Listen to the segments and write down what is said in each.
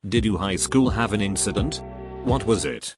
Did you high school have an incident? What was it?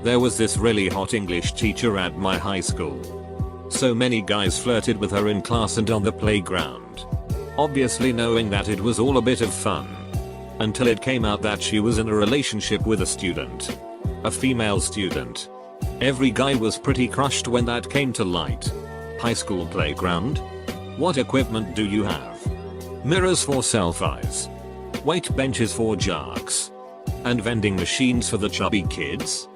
There was this really hot English teacher at my high school. So many guys flirted with her in class and on the playground. Obviously knowing that it was all a bit of fun. Until it came out that she was in a relationship with a student. A female student. Every guy was pretty crushed when that came to light. High school playground? What equipment do you have? Mirrors for selfies. Weight benches for jocks. And vending machines for the chubby kids?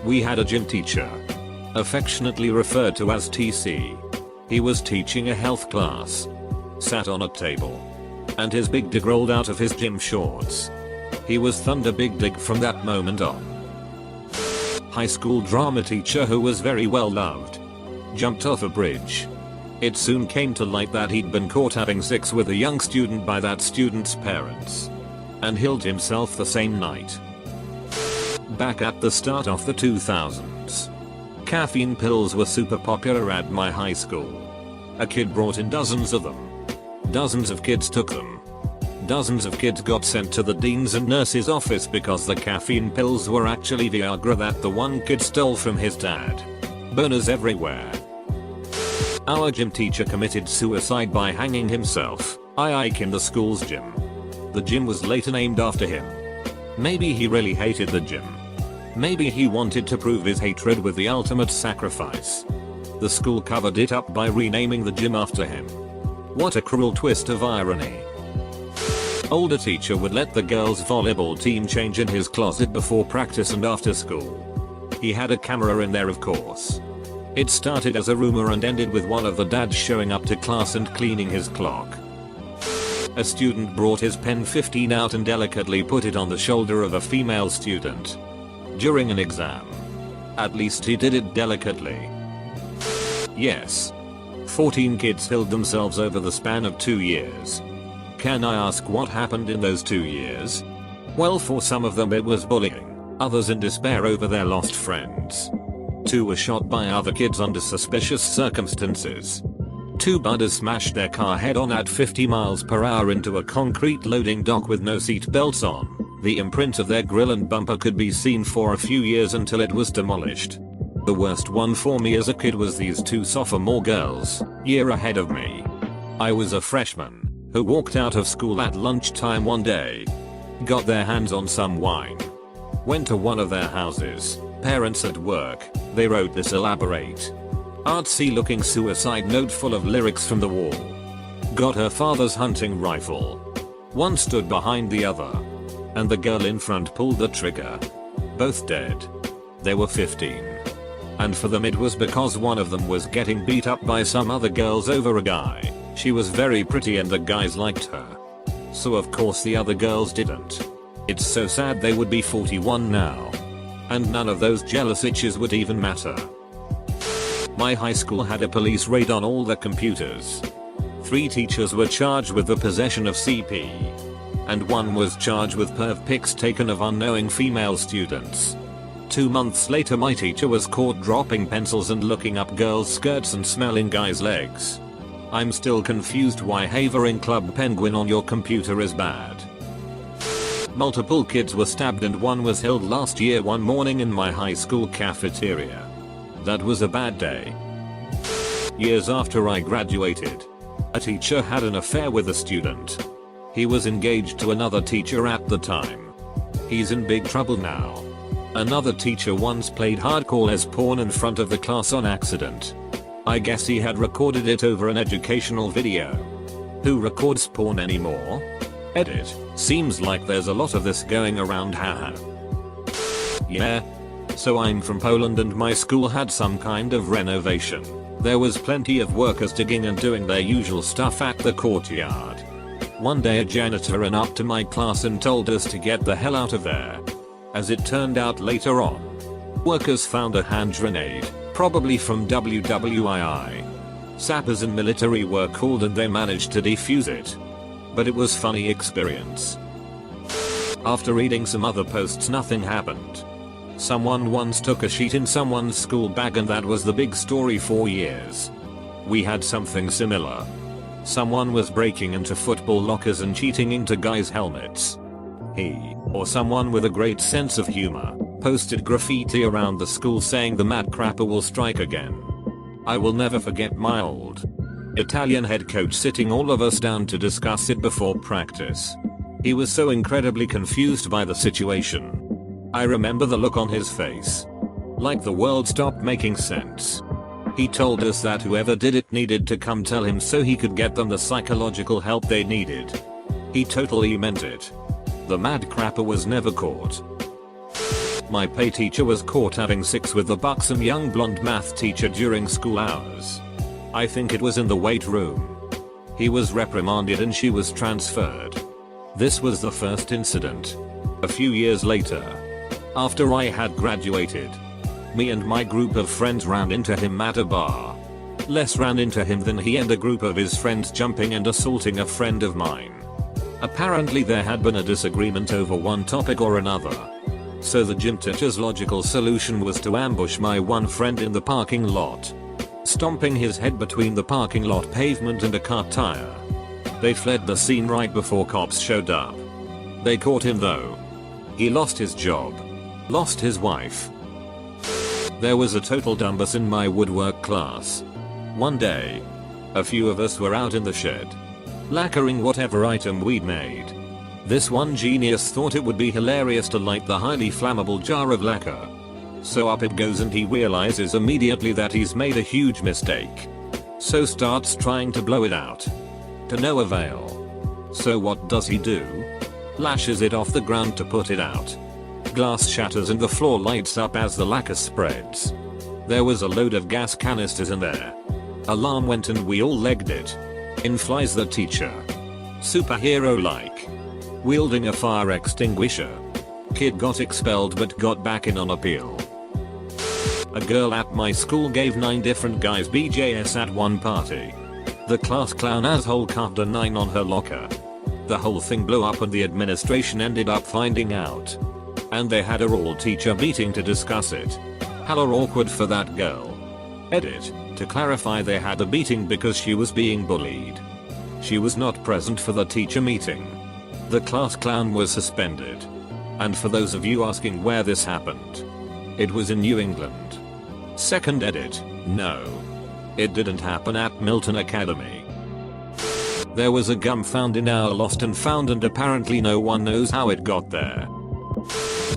We had a gym teacher. Affectionately referred to as TC. He was teaching a health class. Sat on a table. And his big dig rolled out of his gym shorts. He was Thunder Big Dig from that moment on. High school drama teacher who was very well loved. Jumped off a bridge. It soon came to light that he'd been caught having sex with a young student by that student's parents. And killed himself the same night. Back at the start of the 2000s. Caffeine pills were super popular at my high school. A kid brought in dozens of them. Dozens of kids took them. Dozens of kids got sent to the dean's and nurse's office because the caffeine pills were actually Viagra that the one kid stole from his dad. Boners everywhere. Our gym teacher committed suicide by hanging himself, in the school's gym. The gym was later named after him. Maybe he really hated the gym. Maybe he wanted to prove his hatred with the ultimate sacrifice. The school covered it up by renaming the gym after him. What a cruel twist of irony. Older teacher would let the girls' volleyball team change in his closet before practice and after school. He had a camera in there, of course. It started as a rumor and ended with one of the dads showing up to class and cleaning his clock. A student brought his pen 15 out and delicately put it on the shoulder of a female student. During an exam. At least he did it delicately. Yes. 14 kids killed themselves over the span of 2 years. Can I ask what happened in those 2 years? Well, for some of them it was bullying, others in despair over their lost friends. 2 were shot by other kids under suspicious circumstances. 2 budders smashed their car head-on at 50 miles per hour into a concrete loading dock with no seat belts on. The imprint of their grille and bumper could be seen for a few years until it was demolished. The worst one for me as a kid was these 2 sophomore girls, year ahead of me. I was a freshman, who walked out of school at lunchtime one day. Got their hands on some wine. Went to one of their houses, parents at work, they wrote this elaborate, artsy looking suicide note full of lyrics from the wall. Got her father's hunting rifle. One stood behind the other. And the girl in front pulled the trigger. Both dead. They were 15. And for them it was because one of them was getting beat up by some other girls over a guy. She was very pretty and the guys liked her. So of course the other girls didn't. It's so sad they would be 41 now. And none of those jealous itches would even matter. My high school had a police raid on all the computers. 3 teachers were charged with the possession of CP. And 1 was charged with perv pics taken of unknowing female students. 2 months later my teacher was caught dropping pencils and looking up girls' skirts and smelling guys' legs. I'm still confused why havering Club Penguin on your computer is bad. Multiple kids were stabbed and 1 was killed last year one morning in my high school cafeteria. That was a bad day. Years after I graduated, a teacher had an affair with a student. He was engaged to another teacher at the time. He's in big trouble now. Another teacher once played hardcore les porn in front of the class on accident. I guess he had recorded it over an educational video. Who records porn anymore? Edit. Seems like there's a lot of this going around, haha. Yeah. So I'm from Poland and my school had some kind of renovation. There was plenty of workers digging and doing their usual stuff at the courtyard. One day a janitor ran up to my class and told us to get the hell out of there. As it turned out later on, workers found a hand grenade, probably from WWII. Sappers and military were called and they managed to defuse it. But it was funny experience. After reading some other posts, nothing happened. Someone once took a sheet in someone's school bag and that was the big story for years. We had something similar. Someone was breaking into football lockers and cheating into guys' helmets. He, or someone with a great sense of humor, posted graffiti around the school saying the mad crapper will strike again. I will never forget my old Italian head coach sitting all of us down to discuss it before practice. He was so incredibly confused by the situation. I remember the look on his face. Like the world stopped making sense. He told us that whoever did it needed to come tell him so he could get them the psychological help they needed. He totally meant it. The mad crapper was never caught. My PE teacher was caught having sex with the buxom young blonde math teacher during school hours. I think it was in the weight room. He was reprimanded and she was transferred. This was the first incident. A few years later, after I had graduated, me and my group of friends ran into him at a bar. Less ran into him than he and a group of his friends jumping and assaulting a friend of mine. Apparently there had been a disagreement over one topic or another. So the gym teacher's logical solution was to ambush my one friend in the parking lot, stomping his head between the parking lot pavement and a car tire. They fled the scene right before cops showed up. They caught him though. He lost his job. Lost his wife. There was a total dumbus in my woodwork class. One day, a few of us were out in the shed, lacquering whatever item we'd made. This one genius thought it would be hilarious to light the highly flammable jar of lacquer. So up it goes and he realizes immediately that he's made a huge mistake. So starts trying to blow it out. To no avail. So what does he do? Lashes it off the ground to put it out. Glass shatters and the floor lights up as the lacquer spreads. There was a load of gas canisters in there. Alarm went and we all legged it. In flies the teacher. Superhero-like. Wielding a fire extinguisher. Kid got expelled but got back in on appeal. A girl at my school gave 9 different guys BJS at one party. The class clown asshole carved a 9 on her locker. The whole thing blew up and the administration ended up finding out. And they had a all teacher meeting to discuss it. Hella awkward for that girl. Edit. To clarify, they had a meeting because she was being bullied. She was not present for the teacher meeting. The class clown was suspended. And for those of you asking where this happened, it was in New England. Second edit. No. It didn't happen at Milton Academy. There was a gum found in our lost and found and apparently no one knows how it got there.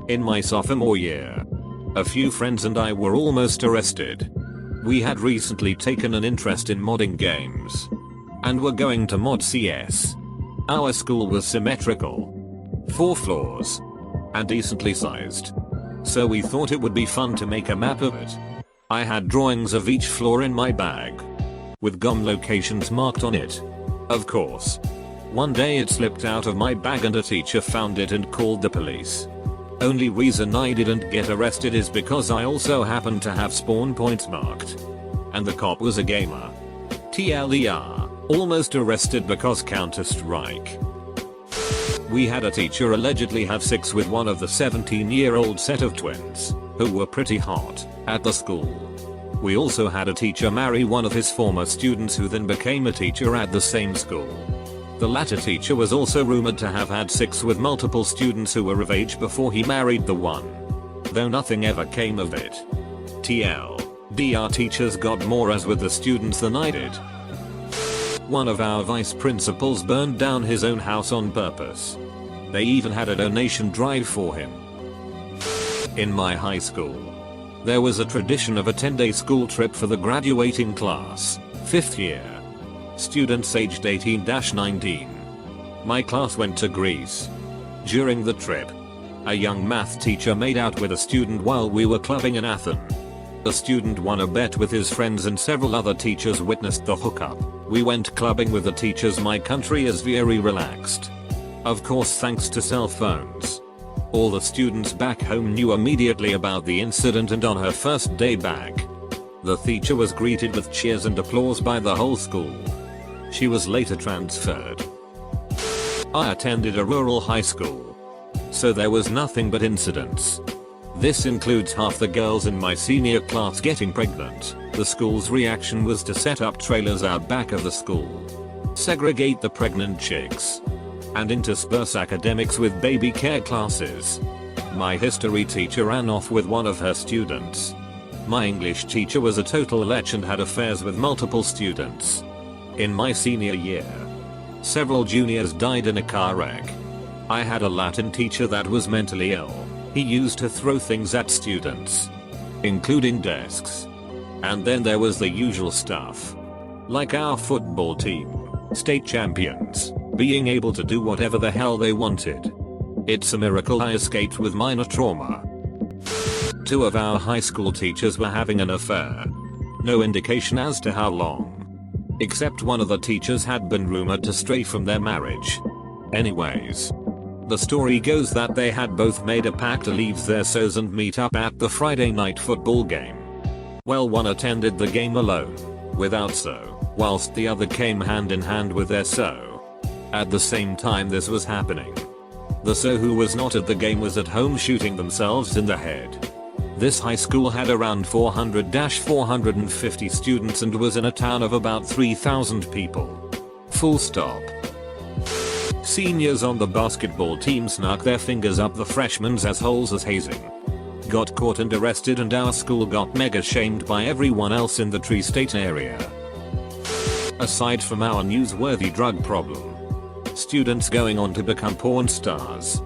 In my sophomore year, a few friends and I were almost arrested. We had recently taken an interest in modding games and were going to mod CS. Our school was symmetrical, 4 floors, and decently sized. So we thought it would be fun to make a map of it. I had drawings of each floor in my bag, with GOM locations marked on it. Of course. One day it slipped out of my bag and a teacher found it and called the police. Only reason I didn't get arrested is because I also happened to have spawn points marked. And the cop was a gamer. TLER, almost arrested because Counter-Strike. We had a teacher allegedly have sex with one of the 17-year-old set of twins, who were pretty hot, at the school. We also had a teacher marry one of his former students who then became a teacher at the same school. The latter teacher was also rumored to have had sex with multiple students who were of age before he married the one. Though nothing ever came of it. TLDR teachers got more as with the students than I did. One of our vice principals burned down his own house on purpose. They even had a donation drive for him. In my high school, there was a tradition of a 10-day school trip for the graduating class, 5th year. Students aged 18-19. My class went to Greece. During the trip, a young math teacher made out with a student while we were clubbing in Athens. The student won a bet with his friends and several other teachers witnessed the hookup. We went clubbing with the teachers. My country is very relaxed. Of course, thanks to cell phones. All the students back home knew immediately about the incident, and on her first day back, the teacher was greeted with cheers and applause by the whole school. She was later transferred. I attended a rural high school, so there was nothing but incidents. This includes half the girls in my senior class getting pregnant. The school's reaction was to set up trailers out back of the school. segregate the pregnant chicks, and intersperse academics with baby care classes. My history teacher ran off with one of her students. My English teacher was a total lech and had affairs with multiple students. In my senior year, several juniors died in a car wreck. I had a Latin teacher that was mentally ill. He used to throw things at students, including desks. And then there was the usual stuff, like our football team, state champions, being able to do whatever the hell they wanted. It's a miracle I escaped with minor trauma. Two of our high school teachers were having an affair. No indication as to how long, except one of the teachers had been rumored to stray from their marriage. Anyways, the story goes that they had both made a pact to leave their so's and meet up at the Friday night football game. Well, one attended the game alone, without so, whilst the other came hand in hand with their so. At the same time this was happening, the so who was not at the game was at home shooting themselves in the head. This high school had around 400-450 students and was in a town of about 3,000 people. Full stop. Seniors on the basketball team snuck their fingers up the freshmen's assholes as hazing. Got caught and arrested, and our school got mega shamed by everyone else in the tri-state area. Aside from our newsworthy drug problem, students going on to become porn stars,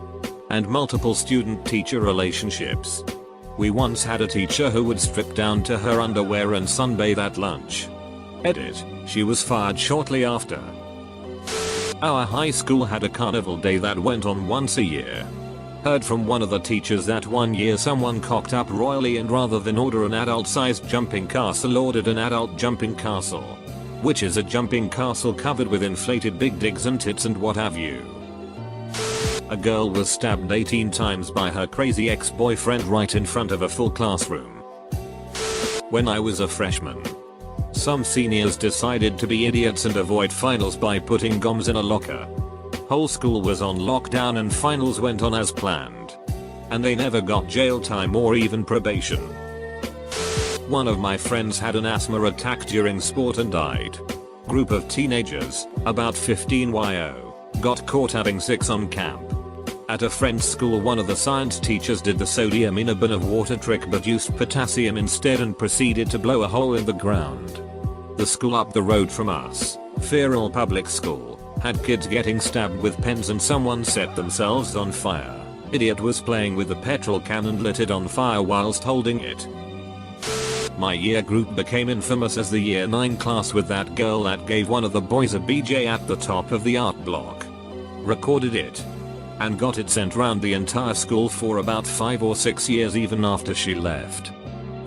and multiple student-teacher relationships. We once had a teacher who would strip down to her underwear and sunbathe at lunch. Edit, she was fired shortly after. Our high school had a carnival day that went on once a year. Heard from one of the teachers that one year someone cocked up royally and rather than order an adult-sized jumping castle ordered an adult jumping castle, which is a jumping castle covered with inflated big digs and tits and what have you. A girl was stabbed 18 times by her crazy ex-boyfriend right in front of a full classroom. When I was a freshman, some seniors decided to be idiots and avoid finals by putting bombs in a locker. Whole school was on lockdown and finals went on as planned. And they never got jail time or even probation. One of my friends had an asthma attack during sport and died. Group of teenagers, about 15 YO, got caught having sex on camp. At a friend's school, one of the science teachers did the sodium in a bin of water trick but used potassium instead and proceeded to blow a hole in the ground. The school up the road from us, Feral Public School, had kids getting stabbed with pens and someone set themselves on fire. Idiot was playing with the petrol can and lit it on fire whilst holding it. My year group became infamous as the year 9 class with that girl that gave one of the boys a BJ at the top of the art block. Recorded it, and got it sent round the entire school for about 5 or 6 years even after she left.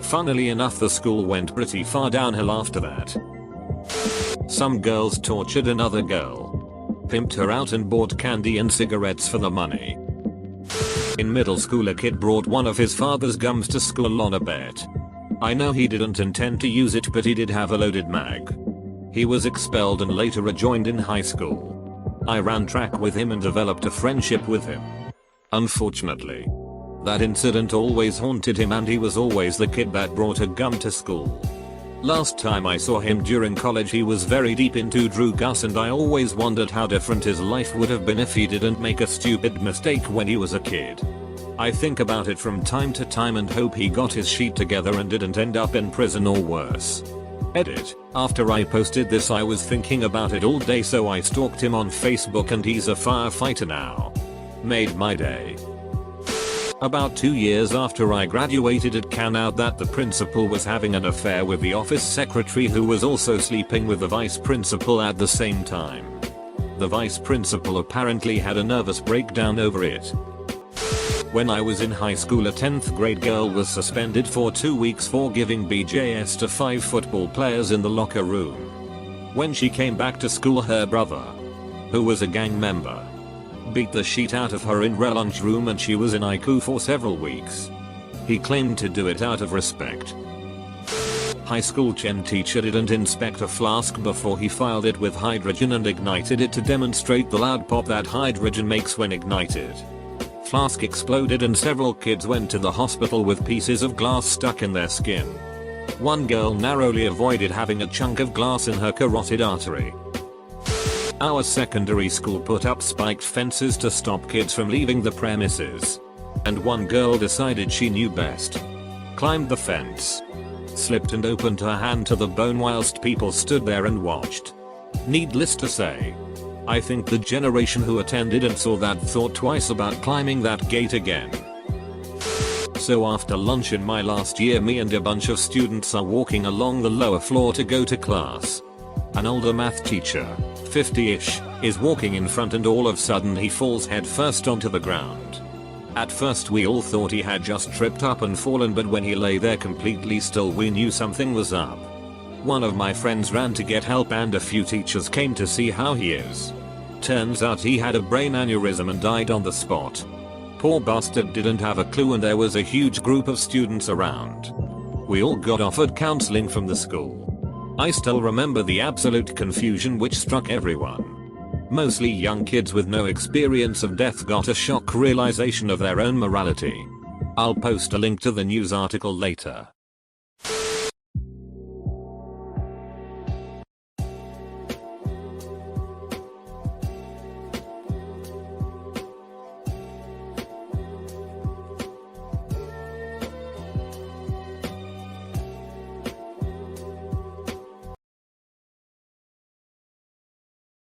Funnily enough, the school went pretty far downhill after that. Some girls tortured another girl, pimped her out and bought candy and cigarettes for the money. In middle school, a kid brought one of his father's gums to school on a bet. I know he didn't intend to use it, but he did have a loaded mag. He was expelled and later rejoined in high school. I ran track with him and developed a friendship with him. Unfortunately, that incident always haunted him and he was always the kid that brought a gum to school. Last time I saw him during college, he was very deep into drugs and I always wondered how different his life would have been if he didn't make a stupid mistake when he was a kid. I think about it from time to time and hope he got his shit together and didn't end up in prison or worse. Edit, after I posted this I was thinking about it all day, so I stalked him on Facebook and he's a firefighter now. Made my day. About 2 years after I graduated, it came out that the principal was having an affair with the office secretary who was also sleeping with the vice principal at the same time. The vice principal apparently had a nervous breakdown over it. When I was in high school, a 10th grade girl was suspended for 2 weeks for giving BJS to 5 football players in the locker room. When she came back to school, her brother, who was a gang member, beat the shit out of her in her lunchroom and she was in ICU for several weeks. He claimed to do it out of respect. High school chem teacher didn't inspect a flask before he filed it with hydrogen and ignited it to demonstrate the loud pop that hydrogen makes when ignited. Flask exploded and several kids went to the hospital with pieces of glass stuck in their skin. One girl narrowly avoided having a chunk of glass in her carotid artery. Our secondary school put up spiked fences to stop kids from leaving the premises. And one girl decided she knew best. Climbed the fence. Slipped and opened her hand to the bone whilst people stood there and watched. Needless to say, I think the generation who attended and saw that thought twice about climbing that gate again. So after lunch in my last year, me and a bunch of students are walking along the lower floor to go to class. An older math teacher, 50-ish, is walking in front and all of a sudden he falls head first onto the ground. At first we all thought he had just tripped up and fallen, but when he lay there completely still we knew something was up. One of my friends ran to get help and a few teachers came to see how he is. Turns out he had a brain aneurysm and died on the spot. Poor bastard didn't have a clue and there was a huge group of students around. We all got offered counseling from the school. I still remember the absolute confusion which struck everyone. Mostly young kids with no experience of death got a shock realization of their own morality. I'll post a link to the news article later.